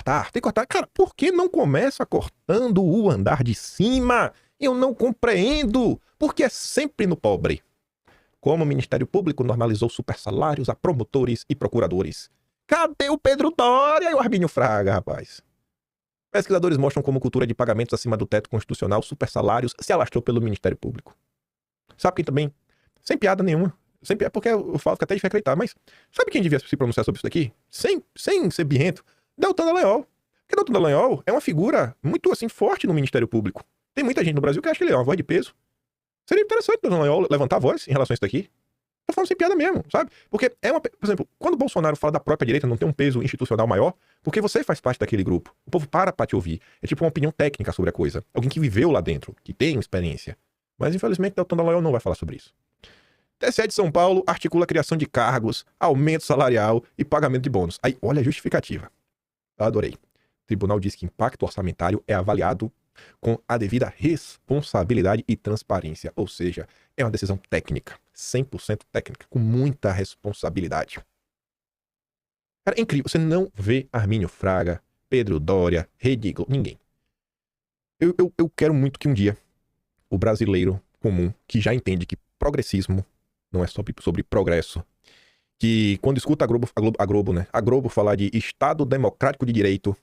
cortar, tem que cortar. Cara, por que não começa cortando o andar de cima? Eu não compreendo, porque é sempre no pobre. Como o Ministério Público normalizou supersalários a promotores e procuradores. Cadê o Pedro Doria e o Arminio Fraga, rapaz? Pesquisadores mostram como cultura de pagamentos acima do teto constitucional, supersalários, se alastrou pelo Ministério Público. Sabe quem também? Sem piada nenhuma. Sem piada, porque eu falo que até difícil acreditar, mas sabe quem devia se pronunciar sobre isso daqui? Sem ser birrento? Deltan Dallagnol. Porque Deltan Dallagnol é uma figura muito, assim, forte no Ministério Público. Tem muita gente no Brasil que acha que ele é uma voz de peso. Seria interessante o Dallagnol levantar a voz em relação a isso daqui. Tô falando sem piada mesmo, sabe? Porque por exemplo, quando o Bolsonaro fala da própria direita não tem um peso institucional maior, porque você faz parte daquele grupo. O povo para pra te ouvir. É tipo uma opinião técnica sobre a coisa. Alguém que viveu lá dentro, que tem experiência. Mas, infelizmente, Deltan Dallagnol não vai falar sobre isso. TSE de São Paulo articula a criação de cargos, aumento salarial e pagamento de bônus. Aí, olha a justificativa. Eu adorei. O tribunal diz que impacto orçamentário é avaliado com a devida responsabilidade e transparência. Ou seja, é uma decisão técnica. 100% técnica. Com muita responsabilidade. Cara, é incrível. Você não vê Arminio Fraga, Pedro Doria, Rede Globo, ninguém. Eu quero muito que um dia o brasileiro comum, que já entende que progressismo não é sobre progresso, que quando escuta a Globo falar de Estado Democrático de Direito,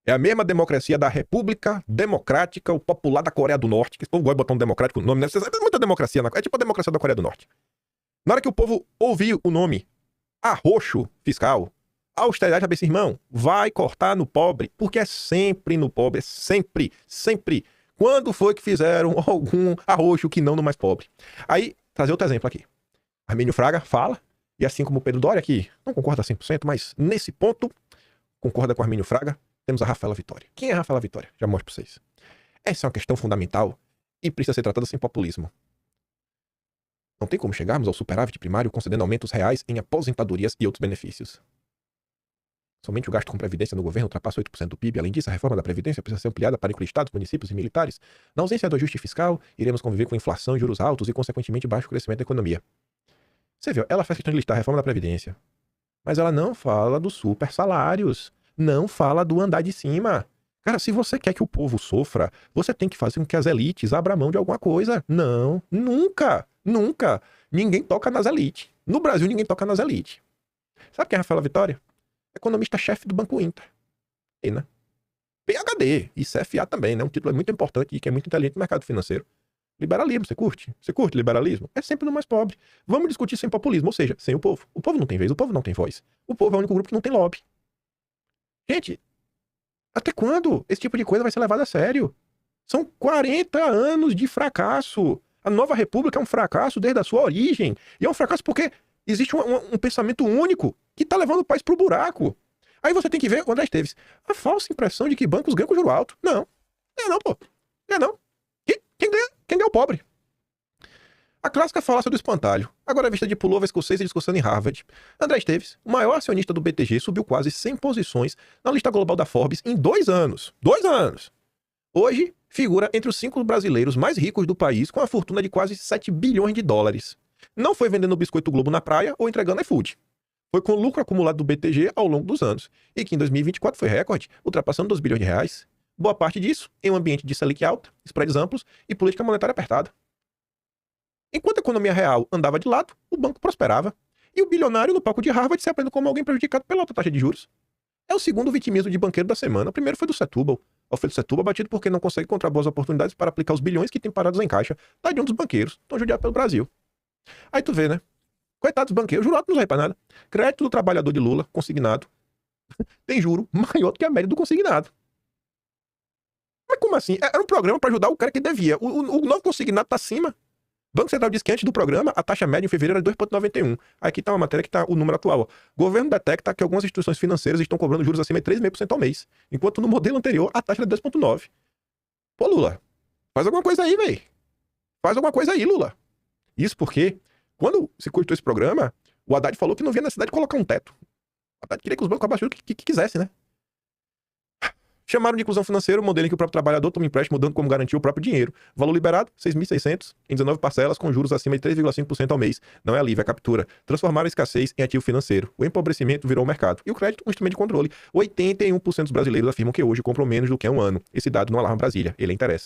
é a mesma democracia da República Democrática o Popular da Coreia do Norte, que o povo gosta de botar um democrático no nome, né? É muita democracia, é tipo a democracia da Coreia do Norte. Na hora que o povo ouvir o nome arroxo fiscal, austeridade, sabe, irmão, vai cortar no pobre, porque é sempre no pobre, é sempre. Quando foi que fizeram algum arroxo que não no mais pobre? Aí, trazer outro exemplo aqui. Arminio Fraga fala, e assim como o Pedro Doria, que não concorda 100%, mas nesse ponto, concorda com Arminio Fraga, temos a Rafaela Vitória. Quem é a Rafaela Vitória? Já mostro pra vocês. Essa é uma questão fundamental e precisa ser tratada sem populismo. Não tem como chegarmos ao superávit primário concedendo aumentos reais em aposentadorias e outros benefícios. Somente o gasto com previdência no governo ultrapassa 8% do PIB. Além disso, a reforma da previdência precisa ser ampliada para incluir estados, municípios e militares. Na ausência do ajuste fiscal, iremos conviver com inflação e juros altos e, consequentemente, baixo crescimento da economia. Você viu, ela faz questão de listar a reforma da previdência. Mas ela não fala dos super salários. Não fala do andar de cima. Cara, se você quer que o povo sofra, você tem que fazer com que as elites abram mão de alguma coisa. Não, nunca. Ninguém toca nas elites. No Brasil, ninguém toca nas elites. Sabe quem é a Rafaela Vitória? Economista-chefe do Banco Inter. E, né? PhD. E CFA também, né? Um título muito importante e que é muito inteligente no mercado financeiro. Liberalismo, você curte? Você curte liberalismo? É sempre no mais pobre. Vamos discutir sem populismo, ou seja, sem o povo. O povo não tem vez, o povo não tem voz. O povo é o único grupo que não tem lobby. Gente, até quando esse tipo de coisa vai ser levado a sério? São 40 anos de fracasso. A Nova República é um fracasso desde a sua origem. E é um fracasso porque existe um pensamento único que tá levando o país pro buraco. Aí você tem que ver o André Esteves. A falsa impressão de que bancos ganham com juro alto. Não. Não, pô. Não. Quem ganha é o pobre. A clássica falácia do espantalho. Agora a vista de pullover escocês e discussão em Harvard. André Esteves, o maior acionista do BTG, subiu quase 100 posições na lista global da Forbes em 2 anos. 2 anos! Hoje, figura entre os 5 brasileiros mais ricos do país com a fortuna de quase 7 bilhões de dólares. Não foi vendendo biscoito Globo na praia ou entregando iFood. Foi com o lucro acumulado do BTG ao longo dos anos. E que em 2024 foi recorde, ultrapassando 2 bilhões de reais. Boa parte disso em um ambiente de Selic alta, spreads amplos e política monetária apertada. Enquanto a economia real andava de lado, o banco prosperava. E o bilionário no palco de Harvard se aprende como alguém prejudicado pela alta taxa de juros. É o segundo vitimismo de banqueiro da semana. O primeiro foi do Setúbal. Alfredo Setúbal batido porque não consegue encontrar boas oportunidades para aplicar os bilhões que tem parados em caixa. Tadinho dos banqueiros, tão judiados pelo Brasil. Aí tu vê, né? Coitados dos banqueiros, juro alto não sai pra nada. Crédito do trabalhador de Lula, consignado, tem juro maior do que a média do consignado. Mas como assim? Era um programa para ajudar o cara que devia. O novo consignado tá acima. O Banco Central diz que antes do programa, a taxa média em fevereiro era 2,91. Aqui tá uma matéria que tá o número atual. Ó. O governo detecta que algumas instituições financeiras estão cobrando juros acima de 3,5% ao mês. Enquanto no modelo anterior, a taxa era 2,9%. Pô, Lula, faz alguma coisa aí, velho. Faz alguma coisa aí, Lula. Isso porque, quando se cortou esse programa, o Haddad falou que não via necessidade de colocar um teto. O Haddad queria que os bancos abaixassem o que quisessem, né? Chamaram de inclusão financeira o modelo em que o próprio trabalhador toma empréstimo dando como garantia o próprio dinheiro. Valor liberado, 6.600 em 19 parcelas com juros acima de 3,5% ao mês. Não é alívio, é captura. Transformaram a escassez em ativo financeiro. O empobrecimento virou o mercado. E o crédito, um instrumento de controle. 81% dos brasileiros afirmam que hoje compram menos do que há um ano. Esse dado não alarma Brasília. Ele interessa.